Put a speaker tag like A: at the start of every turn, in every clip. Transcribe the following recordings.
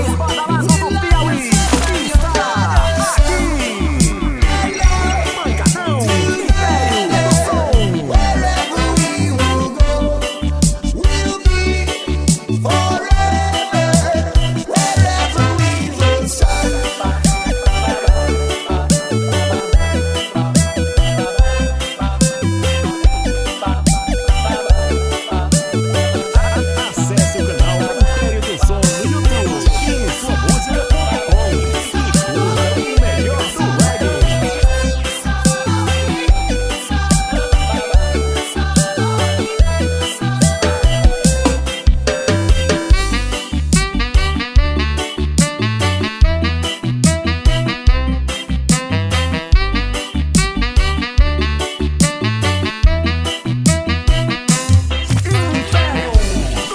A: mais badalado do Piauí. Está aqui. Pancadão, Império do Som.
B: Wherever we will go, we'll be forever. Wherever we will start.
A: Acesse o canal Império do Som no YouTube e suamusica.com e curta o melhor do reggae. Império do Som.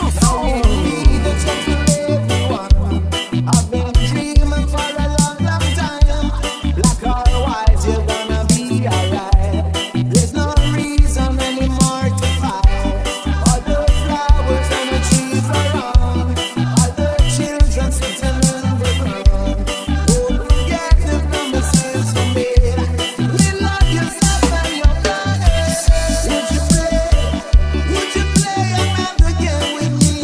B: The gentle everyone. I've been dreaming for a long, long time. Black or white, you're gonna be alright. There's no reason anymore to fight. All the flowers and the trees around, all the children sitting in the ground. Don't forget the promises you made. We love yourself and your planet. Would you play another game with me?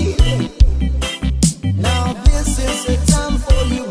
B: Now this is the time for you,